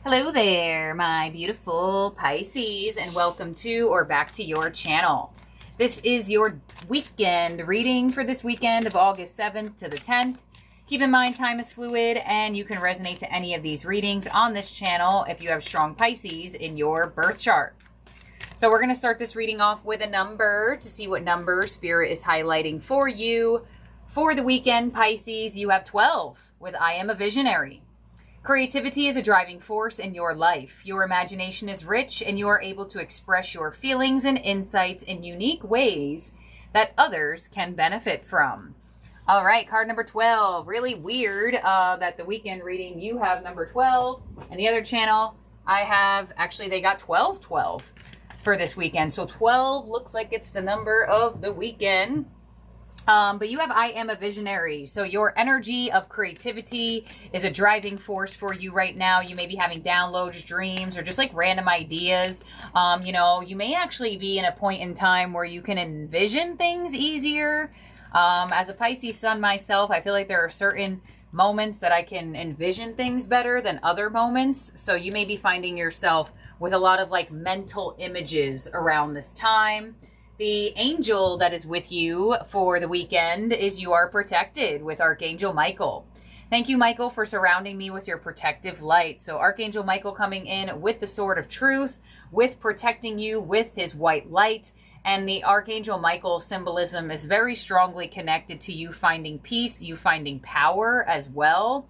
Hello there, my beautiful Pisces, and welcome to or back to your channel. This is your weekend reading for this weekend of August 7th to the 10th. Keep in mind, time is fluid, and you can resonate to any of these readings on this channel if you have strong Pisces in your birth chart. So we're going to start this reading off with a number to see what number Spirit is highlighting for you. For the weekend, Pisces, you have 12 with I am a visionary. Creativity is a driving force in your life. Your imagination is rich and you are able to express your feelings and insights in unique ways that others can benefit from. All right, card number 12. Really weird that the weekend reading you have number 12 and the other channel I have, actually they got 12 for this weekend. So 12 looks like it's the number of the weekend. But you have I am a visionary. So your energy of creativity is a driving force for you right now. You may be having downloads, dreams, or just like random ideas. You know, you may actually be in a point in time where you can envision things easier. As a Pisces sun myself, I feel like there are certain moments that I can envision things better than other moments. So you may be finding yourself with a lot of like mental images around this time. The angel that is with you for the weekend is you are protected with Archangel Michael. Thank you, Michael, for surrounding me with your protective light. So Archangel Michael coming in with the sword of truth, with protecting you with his white light. And the Archangel Michael symbolism is very strongly connected to you finding peace, you finding power as well.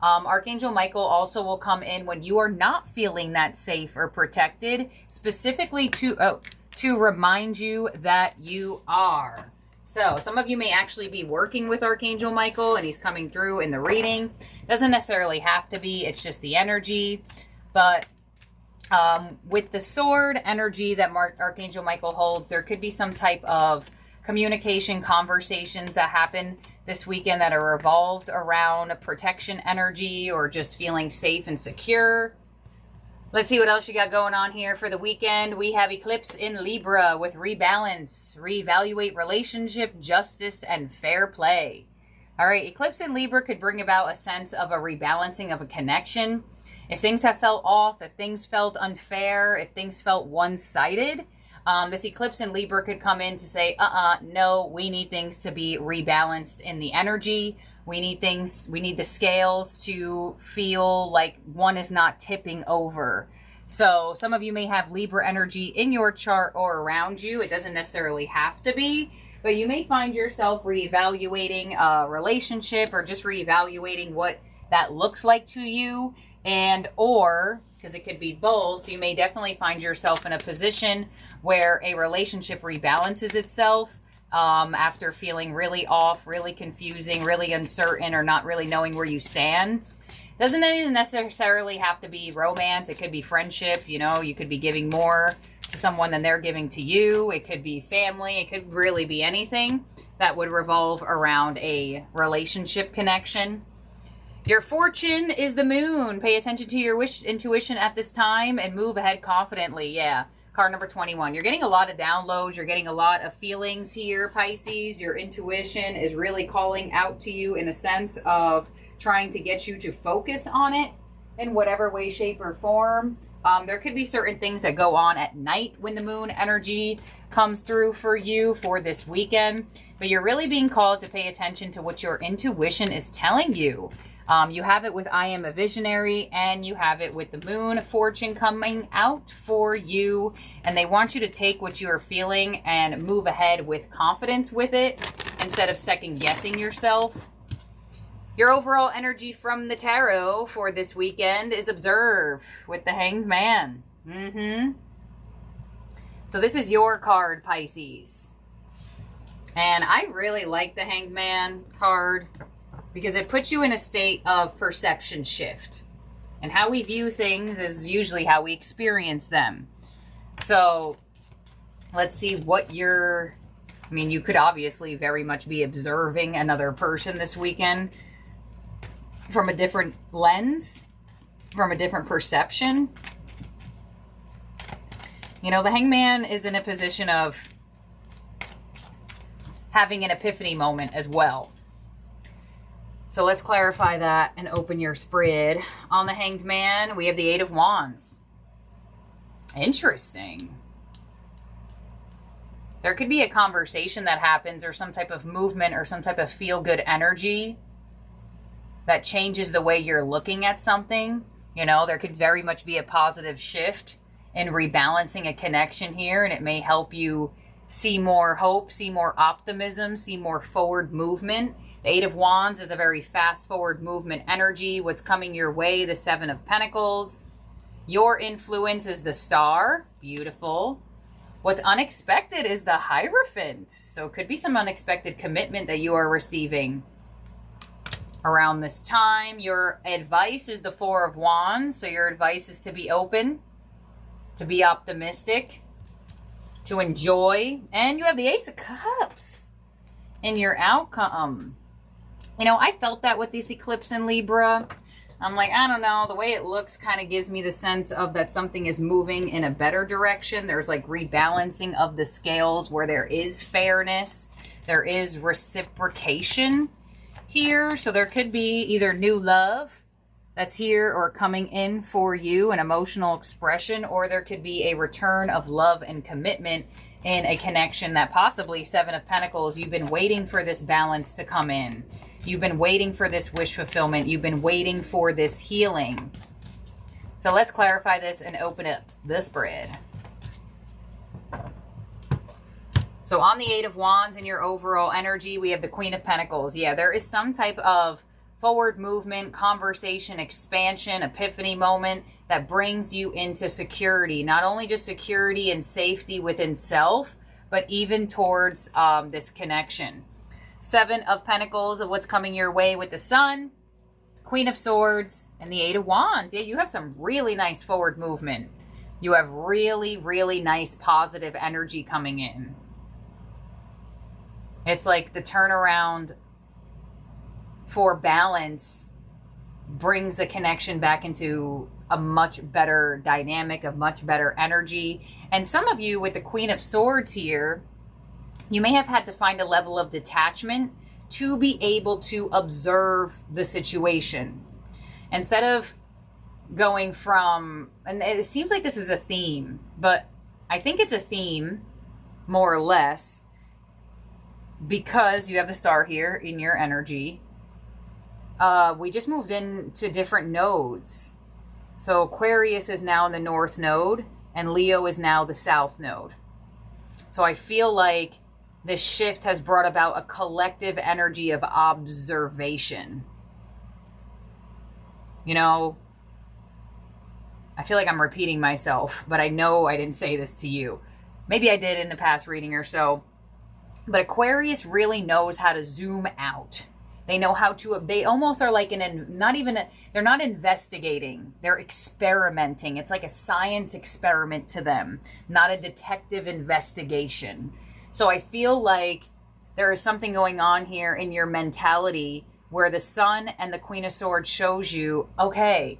Archangel Michael also will come in when you are not feeling that safe or protected, specifically to remind you that you are. So some of you may actually be working with Archangel Michael and he's coming through in the reading. Doesn't necessarily have to be, it's just the energy. But with the sword energy that Archangel Michael holds, there could be some type of communication, conversations that happen this weekend that are revolved around protection energy or just feeling safe and secure. Let's see what else you got going on here for the weekend. We have eclipse in Libra with rebalance, reevaluate relationship, justice, and fair play. All right, eclipse in Libra could bring about a sense of a rebalancing of a connection. If things have felt off, if things felt unfair, if things felt one-sided, this eclipse in Libra could come in to say, no, we need things to be rebalanced in the energy. We need the scales to feel like one is not tipping over. So some of you may have Libra energy in your chart or around you. It doesn't necessarily have to be, but you may find yourself reevaluating a relationship or just reevaluating what that looks like to you, and or, because it could be both, you may definitely find yourself in a position where a relationship rebalances itself after feeling really off, really confusing, really uncertain, or not really knowing where you stand. Doesn't even necessarily have to be romance. It could be friendship. You know, you could be giving more to someone than they're giving to you. It could be family. It could really be anything that would revolve around a relationship connection. Your fortune is the moon. Pay attention to your intuition at this time and move ahead confidently. Yeah. Card number 21. You're getting a lot of downloads. You're getting a lot of feelings here, Pisces. Your intuition is really calling out to you in a sense of trying to get you to focus on it in whatever way, shape, or form. There could be certain things that go on at night when the moon energy comes through for you for this weekend. But you're really being called to pay attention to what your intuition is telling you. You have it with I am a visionary, and you have it with the moon fortune coming out for you. And they want you to take what you are feeling and move ahead with confidence with it instead of second guessing yourself. Your overall energy from the tarot for this weekend is observe with the Hanged Man. So this is your card, Pisces. And I really like the Hanged Man card, because it puts you in a state of perception shift. And how we view things is usually how we experience them. So let's see what I mean, you could obviously very much be observing another person this weekend from a different lens, from a different perception. You know, the Hanged Man is in a position of having an epiphany moment as well. So let's clarify that and open your spread. On the Hanged Man, we have the Eight of Wands. Interesting. There could be a conversation that happens or some type of movement or some type of feel-good energy that changes the way you're looking at something. You know, there could very much be a positive shift in rebalancing a connection here, and it may help you see more hope, see more optimism, see more forward movement. The Eight of Wands is a very fast forward movement energy. What's coming your way, the Seven of Pentacles. Your influence is the Star. Beautiful. What's unexpected is the Hierophant. So it could be some unexpected commitment that you are receiving around this time. Your advice is the Four of Wands. So your advice is to be open, to be optimistic, to enjoy. And you have the Ace of Cups in your outcome. You know, I felt that with this eclipse in Libra. I'm like, I don't know, the way it looks kind of gives me the sense of that something is moving in a better direction. There's like rebalancing of the scales where there is fairness. There is reciprocation here. So there could be either new love that's here or coming in for you, an emotional expression, or there could be a return of love and commitment in a connection that possibly, Seven of Pentacles, you've been waiting for this balance to come in. You've been waiting for this wish fulfillment. You've been waiting for this healing. So let's clarify this and open up the spread. So on the Eight of Wands in your overall energy, we have the Queen of Pentacles. Yeah, there is some type of forward movement, conversation, expansion, epiphany moment that brings you into security. Not only just security and safety within self, but even towards this connection. Seven of Pentacles of what's coming your way with the Sun, Queen of Swords, and the Eight of Wands. Yeah, you have some really nice forward movement. You have really, really nice positive energy coming in. It's like the turnaround for balance brings the connection back into a much better dynamic, a much better energy. And some of you with the Queen of Swords here, you may have had to find a level of detachment to be able to observe the situation. Instead of going from, and it seems like this is a theme, but I think it's a theme more or less because you have the Star here in your energy. We just moved into different nodes. So Aquarius is now in the North Node and Leo is now the South Node. So I feel like this shift has brought about a collective energy of observation. You know, I feel like I'm repeating myself, but I know I didn't say this to you. Maybe I did in the past reading or so. But Aquarius really knows how to zoom out. They know how to, they almost are like they're not investigating, they're experimenting. It's like a science experiment to them, not a detective investigation. So I feel like there is something going on here in your mentality where the Sun and the Queen of Swords shows you, okay,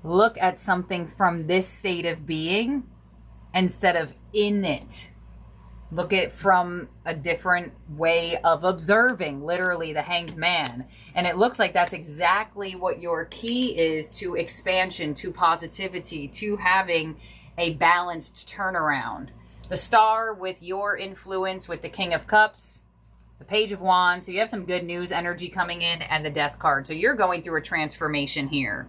look at something from this state of being instead of in it. Look at it from a different way of observing, literally the Hanged Man. And it looks like that's exactly what your key is to expansion, to positivity, to having a balanced turnaround. The Star with your influence with the King of Cups, the Page of Wands. So you have some good news energy coming in, and the Death card. So you're going through a transformation here.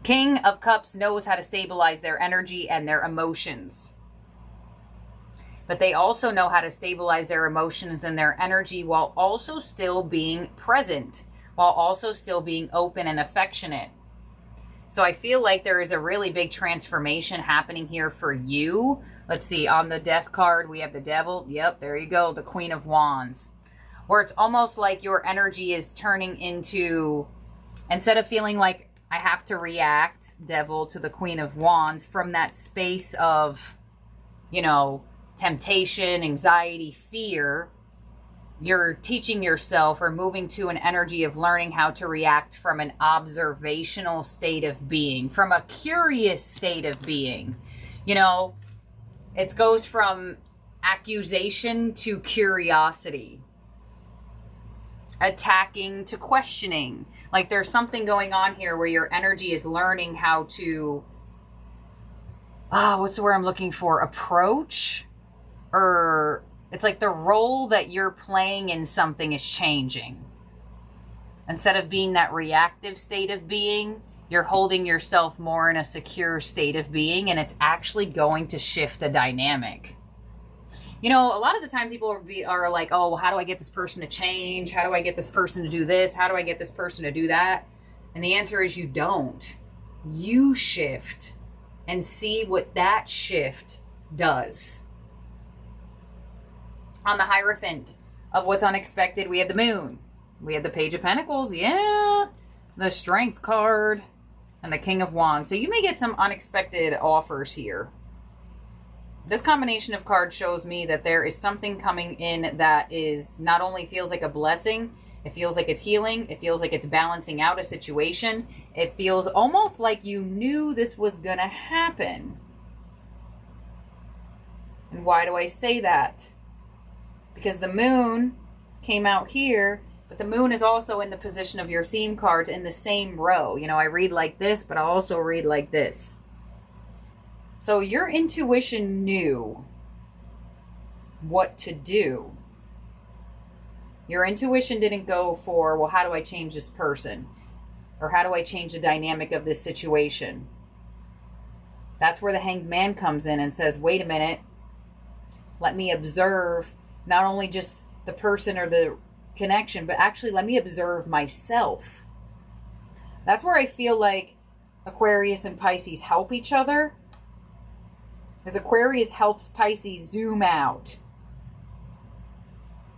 King of Cups knows how to stabilize their energy and their emotions. But they also know how to stabilize their emotions and their energy while also still being present, while also still being open and affectionate. So I feel like there is a really big transformation happening here for you. Let's see, on the Death card, we have the Devil. Yep, there you go, the Queen of Wands. Where it's almost like your energy is turning into, instead of feeling like I have to react, Devil, to the Queen of Wands from that space of, you know, temptation, anxiety, fear, you're teaching yourself or moving to an energy of learning how to react from an observational state of being, from a curious state of being. You know, it goes from accusation to curiosity. attacking to questioning. Like there's something going on here where your energy is learning how to, what's the word I'm looking for? Approach? Or it's like the role that you're playing in something is changing. Instead of being that reactive state of being, you're holding yourself more in a secure state of being, and it's actually going to shift the dynamic. You know, a lot of the time people are like, oh, well, how do I get this person to change? How do I get this person to do this? How do I get this person to do that? And the answer is you don't. You shift and see what that shift does. On the Hierophant of what's unexpected, we have the Moon. We have the Page of Pentacles, yeah. The Strength card and the King of Wands. So you may get some unexpected offers here. This combination of cards shows me that there is something coming in that is not only feels like a blessing, it feels like it's healing, it feels like it's balancing out a situation. It feels almost like you knew this was going to happen. And why do I say that? Because the Moon came out here, but the Moon is also in the position of your theme cards in the same row. You know, I read like this, but I also read like this. So your intuition knew what to do. Your intuition didn't go for, well, how do I change this person? Or how do I change the dynamic of this situation? That's where the Hanged Man comes in and says, wait a minute, let me observe not only just the person or the connection, but actually let me observe myself. That's where I feel like Aquarius and Pisces help each other. As Aquarius helps Pisces zoom out.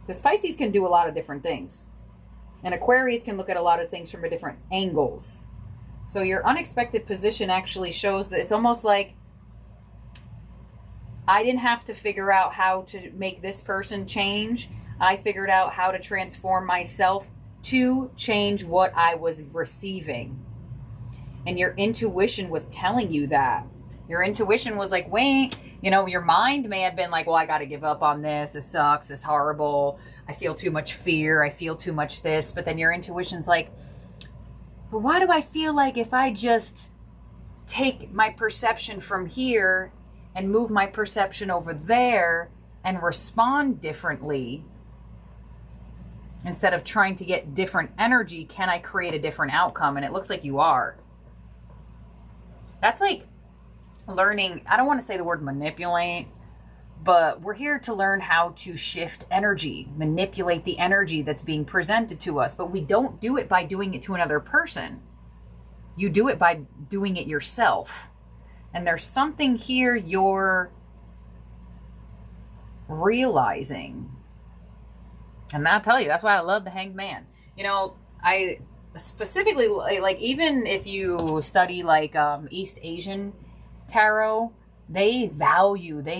Because Pisces can do a lot of different things. And Aquarius can look at a lot of things from different angles. So your unexpected position actually shows that it's almost like I didn't have to figure out how to make this person change. I figured out how to transform myself to change what I was receiving. And your intuition was telling you that. Your intuition was like, wait, you know, your mind may have been like, well, I got to give up on this. This sucks. It's horrible. I feel too much fear. I feel too much this. But then your intuition's like, but why do I feel like if I just take my perception from here and move my perception over there and respond differently, instead of trying to get different energy, can I create a different outcome? And it looks like you are. That's like learning, I don't want to say the word manipulate, but we're here to learn how to shift energy, manipulate the energy that's being presented to us. But we don't do it by doing it to another person. You do it by doing it yourself. And there's something here you're realizing. And I'll tell you, that's why I love the Hanged Man. You know, I specifically, like, even if you study like East Asian tarot, they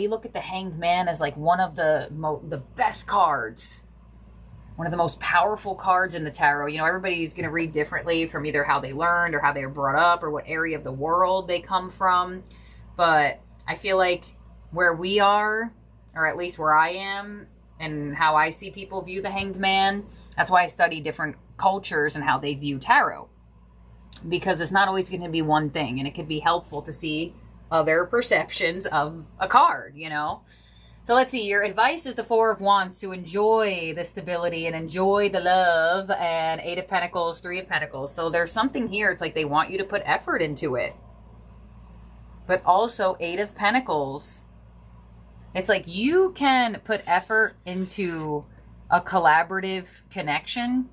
look at the Hanged Man as like one of the best cards, one of the most powerful cards in the tarot. You know, everybody's going to read differently from either how they learned or how they were brought up or what area of the world they come from. But I feel like where we are, or at least where I am, and how I see people view the Hanged Man, that's why I study different cultures and how they view tarot. Because it's not always going to be one thing, and it could be helpful to see other perceptions of a card, you know. So let's see, your advice is the Four of Wands, to enjoy the stability and enjoy the love, and Eight of Pentacles, Three of Pentacles. So there's something here, it's like they want you to put effort into it. But also Eight of Pentacles, it's like you can put effort into a collaborative connection,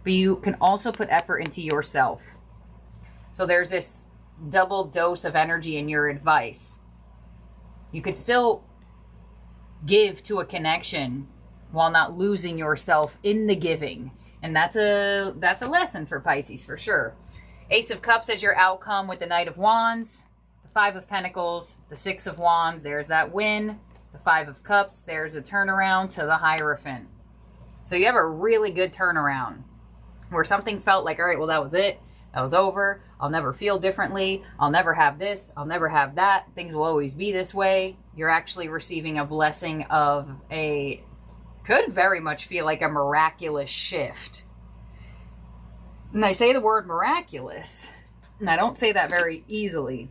but you can also put effort into yourself. So there's this double dose of energy in your advice. You could still give to a connection while not losing yourself in the giving. And that's a lesson for Pisces for sure. Ace of Cups as your outcome with the Knight of Wands, the Five of Pentacles, the Six of Wands, there's that win. The Five of Cups, there's a turnaround to the Hierophant. So you have a really good turnaround where something felt like, all right, well, that was it. That was over. I'll never feel differently. I'll never have this. I'll never have that. Things will always be this way. You're actually receiving a blessing of could very much feel like a miraculous shift. And I say the word miraculous, and I don't say that very easily,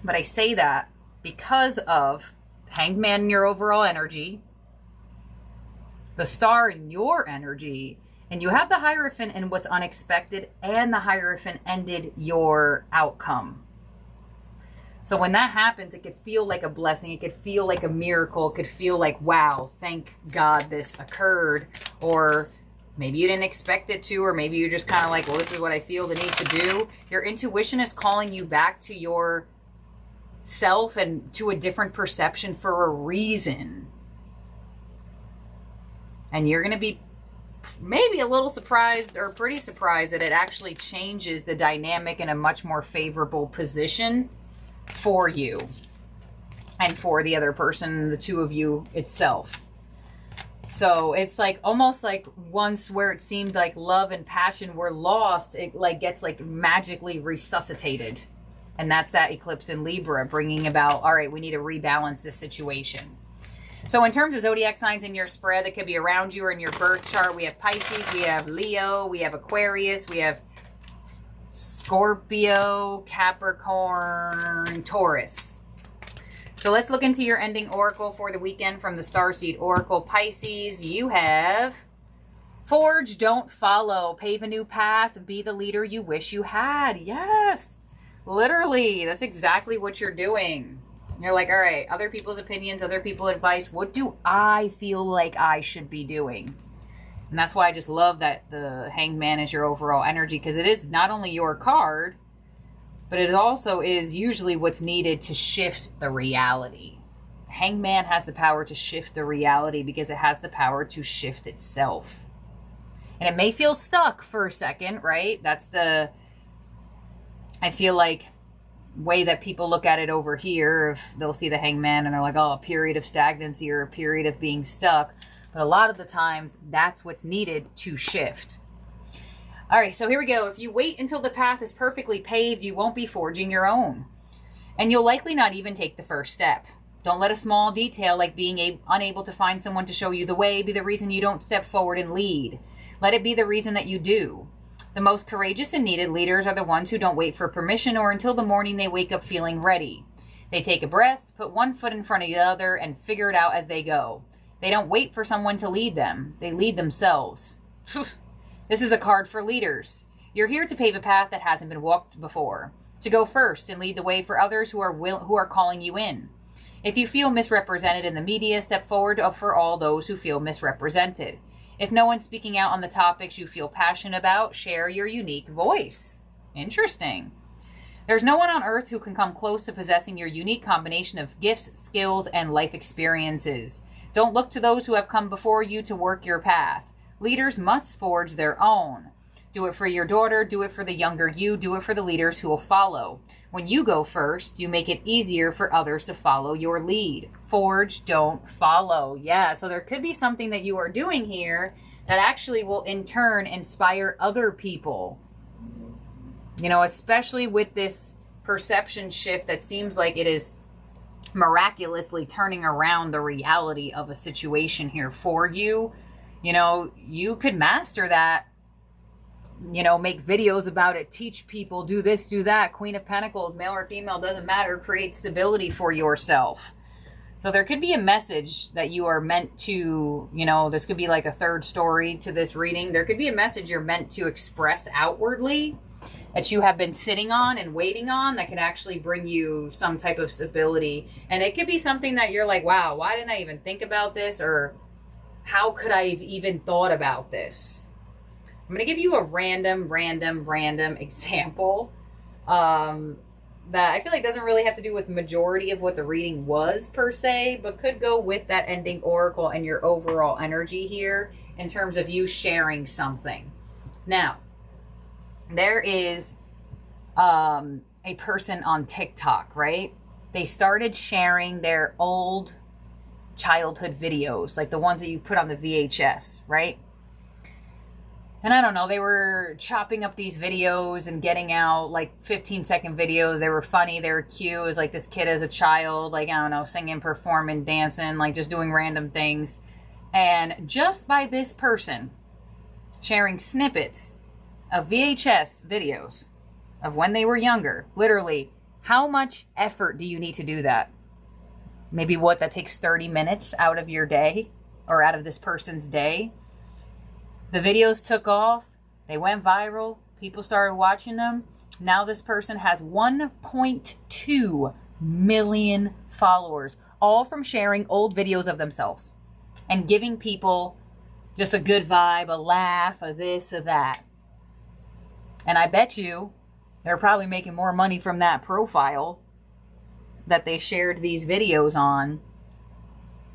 but I say that because of Hanged Man in your overall energy, the Star in your energy, and you have the Hierophant in what's unexpected, and the Hierophant ended your outcome. So when that happens, it could feel like a blessing. It could feel like a miracle. It could feel like, wow, thank God this occurred. Or maybe you didn't expect it to, or maybe you're just kind of like, well, this is what I feel the need to do. Your intuition is calling you back to your self and to a different perception for a reason. And you're going to be maybe a little surprised, or pretty surprised, that it actually changes the dynamic in a much more favorable position for you and for the other person, the two of you itself. So it's like almost like once where it seemed like love and passion were lost, it like gets like magically resuscitated. And that's that eclipse in Libra bringing about, all right, we need to rebalance this situation. So in terms of zodiac signs in your spread that could be around you or in your birth chart, we have Pisces, we have Leo, we have Aquarius, we have Scorpio, Capricorn, Taurus. So let's look into your ending oracle for the weekend from the Starseed Oracle. Pisces, you have forge, don't follow, pave a new path, be the leader you wish you had. Yes, literally, that's exactly what you're doing. You're like, all right, other people's opinions, other people's advice, what do I feel like I should be doing? And that's why I just love that the Hanged Man is your overall energy, because it is not only your card, but it also is usually what's needed to shift the reality. Hanged Man has the power to shift the reality because it has the power to shift itself. And it may feel stuck for a second, right? That's the, I feel like, way that people look at it over here. If they'll see the Hanged Man and they're like, oh, a period of stagnancy or a period of being stuck. But a lot of the times, that's what's needed to shift. All right, so here we go. If you wait until the path is perfectly paved, you won't be forging your own. And you'll likely not even take the first step. Don't let a small detail like being unable to find someone to show you the way be the reason you don't step forward and lead. Let it be the reason that you do. The most courageous and needed leaders are the ones who don't wait for permission or until the morning they wake up feeling ready. They take a breath, put one foot in front of the other, and figure it out as they go. They don't wait for someone to lead them. They lead themselves. This is a card for leaders. You're here to pave a path that hasn't been walked before. To go first and lead the way for others who are calling you in. If you feel misrepresented in the media, step forward for all those who feel misrepresented. If no one's speaking out on the topics you feel passionate about, share your unique voice. Interesting. There's no one on earth who can come close to possessing your unique combination of gifts, skills, and life experiences. Don't look to those who have come before you to work your path. Leaders must forge their own. Do it for your daughter, do it for the younger you, do it for the leaders who will follow. When you go first, you make it easier for others to follow your lead. Forge, don't follow. Yeah, so there could be something that you are doing here that actually will in turn inspire other people. You know, especially with this perception shift that seems like it is miraculously turning around the reality of a situation here for you. You know, you could master that, you know, make videos about it, teach people, do this, do that. Queen of Pentacles, male or female, doesn't matter. Create stability for yourself. So there could be a message that you are meant to, you know, this could be like a third story to this reading. There could be a message you're meant to express outwardly that you have been sitting on and waiting on that could actually bring you some type of stability. And it could be something that you're like, wow, why didn't I even think about this? Or how could I have even thought about this? I'm going to give you a random example that I feel like doesn't really have to do with the majority of what the reading was per se, but could go with that ending oracle and your overall energy here in terms of you sharing something. Now, there is a person on TikTok, right? They started sharing their old childhood videos, like the ones that you put on the VHS, right? And I don't know, they were chopping up these videos and getting out like 15-second videos. They were funny, they were cute. It was like this kid as a child, like, I don't know, singing, performing, dancing, like just doing random things. And just by this person sharing snippets, of VHS videos of when they were younger. Literally, how much effort do you need to do that? Maybe what, that takes 30 minutes out of your day, or out of this person's day. The videos took off. They went viral. People started watching them. Now this person has 1.2 million followers, all from sharing old videos of themselves and giving people just a good vibe, a laugh, a this, a that. And I bet you they're probably making more money from that profile that they shared these videos on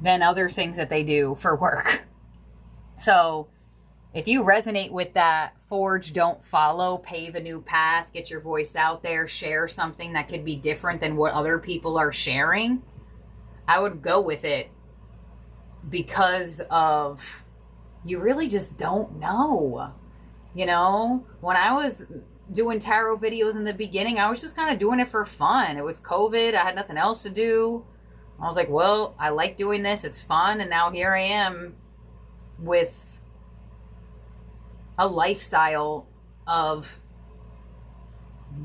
than other things that they do for work. So if you resonate with that, forge, don't follow, pave a new path, get your voice out there, share something that could be different than what other people are sharing, I would go with it, because of, you really just don't know. You know, when I was doing tarot videos in the beginning, I was just kind of doing it for fun. It was COVID. I had nothing else to do. I was like, well, I like doing this. It's fun. And now here I am with a lifestyle of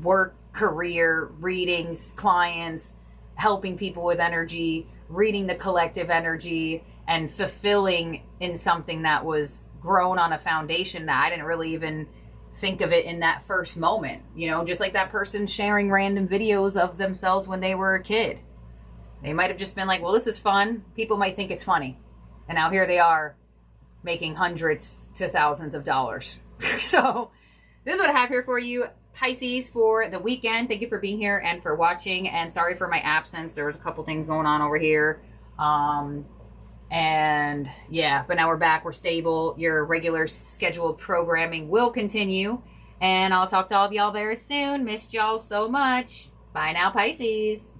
work, career, readings, clients, helping people with energy, reading the collective energy, and fulfilling in something that was grown on a foundation that I didn't really even think of it in that first moment. You know, just like that person sharing random videos of themselves when they were a kid. They might have just been like, well, this is fun. People might think it's funny. And now here they are making hundreds to thousands of dollars. So this is what I have here for you, Pisces, for the weekend. Thank you for being here and for watching. And sorry for my absence. There was a couple things going on over here. And yeah, but now we're back. We're stable. Your regular scheduled programming will continue. And I'll talk to all of y'all very soon. Missed y'all so much. Bye now, Pisces.